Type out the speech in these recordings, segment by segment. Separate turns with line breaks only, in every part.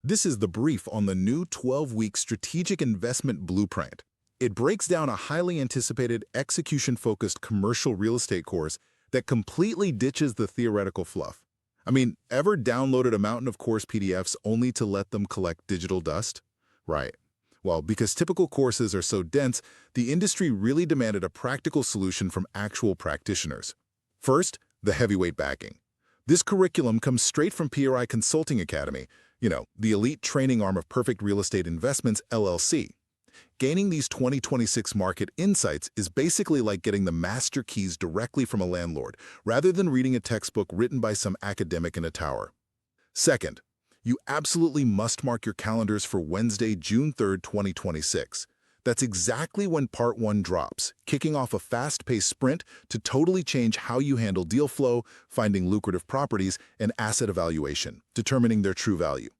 This is the brief on the new 12-week strategic investment blueprint. It breaks down a highly anticipated, execution-focused commercial real estate course that completely ditches the theoretical fluff. Ever downloaded a mountain of course PDFs only to let them collect digital dust? Right. Well, because typical courses are so dense, the industry really demanded a practical solution from actual practitioners. First, the heavyweight backing. This curriculum comes straight from PRI Consulting Academy, the elite training arm of Perfect Real Estate Investments, LLC. Gaining these 2026 market insights is basically like getting the master keys directly from a landlord, rather than reading a textbook written by some academic in a tower. Second, you absolutely must mark your calendars for Wednesday, June 3rd, 2026. That's exactly when Part 1 drops, kicking off a fast-paced sprint to totally change how you handle deal flow, finding lucrative properties, and asset evaluation, determining their true value.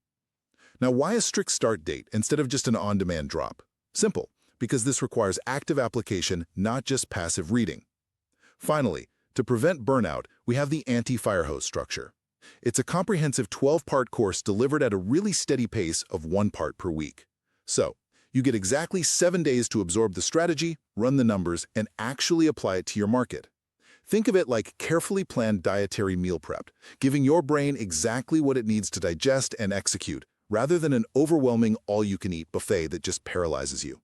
Now, why a strict start date instead of just an on-demand drop? Simple, because this requires active application, not just passive reading. Finally, to prevent burnout, we have the anti-firehose structure. It's a comprehensive 12-part course delivered at a really steady pace of 1 part per week. So, you get exactly 7 days to absorb the strategy, run the numbers, and actually apply it to your market. Think of it like carefully planned dietary meal prep, giving your brain exactly what it needs to digest and execute, rather than an overwhelming all-you-can-eat buffet that just paralyzes you.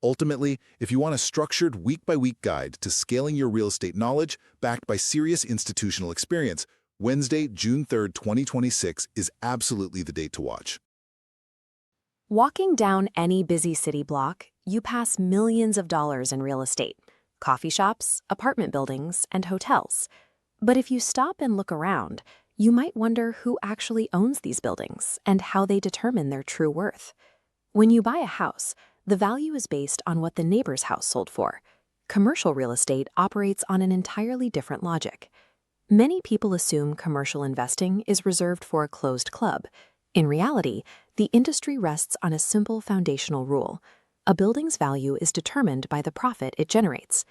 Ultimately, if you want a structured week-by-week guide to scaling your real estate knowledge backed by serious institutional experience, Wednesday, June 3rd, 2026 is absolutely the date to watch.
Walking down any busy city block, you pass millions of dollars in real estate, coffee shops, apartment buildings, and hotels. But if you stop and look around, you might wonder who actually owns these buildings and how they determine their true worth. When you buy a house, the value is based on what the neighbor's house sold for. Commercial real estate operates on an entirely different logic. Many people assume commercial investing is reserved for a closed club. In reality, the industry rests on a simple foundational rule. A building's value is determined by the profit it generates.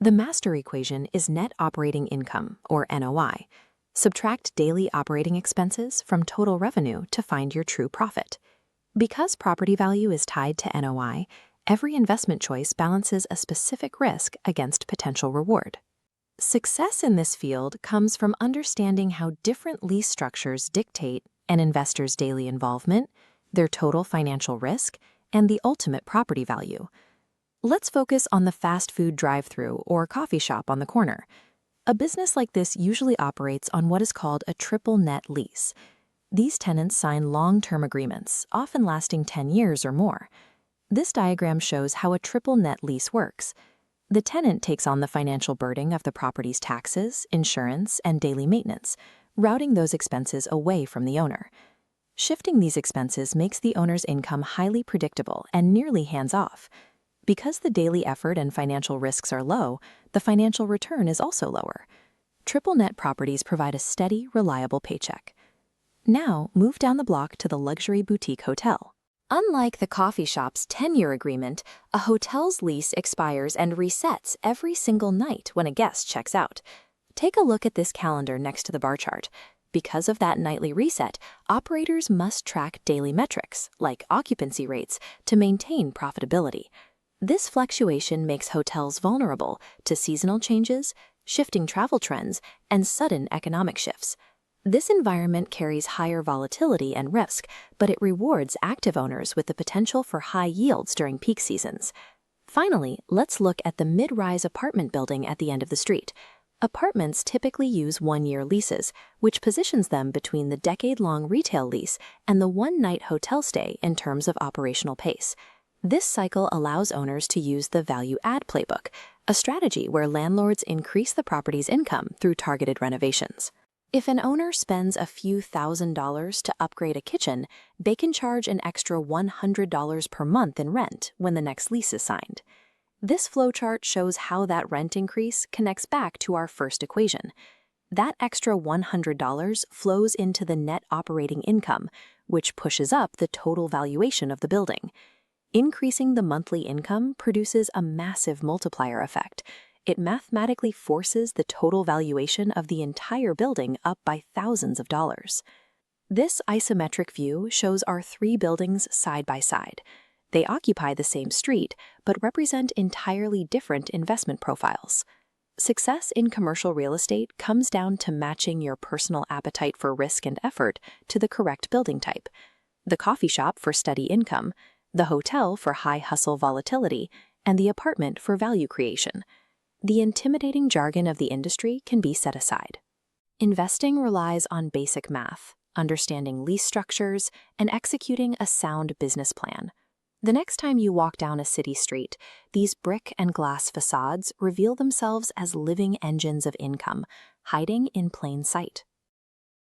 The master equation is net operating income, or NOI. Subtract daily operating expenses from total revenue to find your true profit. Because property value is tied to NOI, every investment choice balances a specific risk against potential reward. Success in this field comes from understanding how different lease structures dictate an investor's daily involvement, their total financial risk, and the ultimate property value. Let's focus on the fast food drive-thru or coffee shop on the corner. A business like this usually operates on what is called a triple net lease. These tenants sign long-term agreements, often lasting 10 years or more. This diagram shows how a triple net lease works. The tenant takes on the financial burden of the property's taxes, insurance, and daily maintenance, routing those expenses away from the owner. Shifting these expenses makes the owner's income highly predictable and nearly hands-off. Because the daily effort and financial risks are low, the financial return is also lower. Triple net properties provide a steady, reliable paycheck. Now, move down the block to the luxury boutique hotel. Unlike the coffee shop's 10-year agreement, a hotel's lease expires and resets every single night when a guest checks out. Take a look at this calendar next to the bar chart. Because of that nightly reset, operators must track daily metrics, like occupancy rates, to maintain profitability. This fluctuation makes hotels vulnerable to seasonal changes, shifting travel trends, and sudden economic shifts. This environment carries higher volatility and risk, but it rewards active owners with the potential for high yields during peak seasons. Finally, let's look at the mid-rise apartment building at the end of the street. Apartments typically use one-year leases, which positions them between the decade-long retail lease and the one-night hotel stay in terms of operational pace. This cycle allows owners to use the value-add playbook, a strategy where landlords increase the property's income through targeted renovations. If an owner spends a few $1,000s to upgrade a kitchen, they can charge an extra $100 per month in rent when the next lease is signed. This flowchart shows how that rent increase connects back to our first equation. That extra $100 flows into the net operating income, which pushes up the total valuation of the building. Increasing the monthly income produces a massive multiplier effect. It mathematically forces the total valuation of the entire building up by thousands of dollars. This isometric view shows our three buildings side by side. They occupy the same street, but represent entirely different investment profiles. Success in commercial real estate comes down to matching your personal appetite for risk and effort to the correct building type. The coffee shop for steady income, the hotel for high hustle volatility, and the apartment for value creation. The intimidating jargon of the industry can be set aside. Investing relies on basic math, understanding lease structures, and executing a sound business plan. The next time you walk down a city street, these brick and glass facades reveal themselves as living engines of income, hiding in plain sight.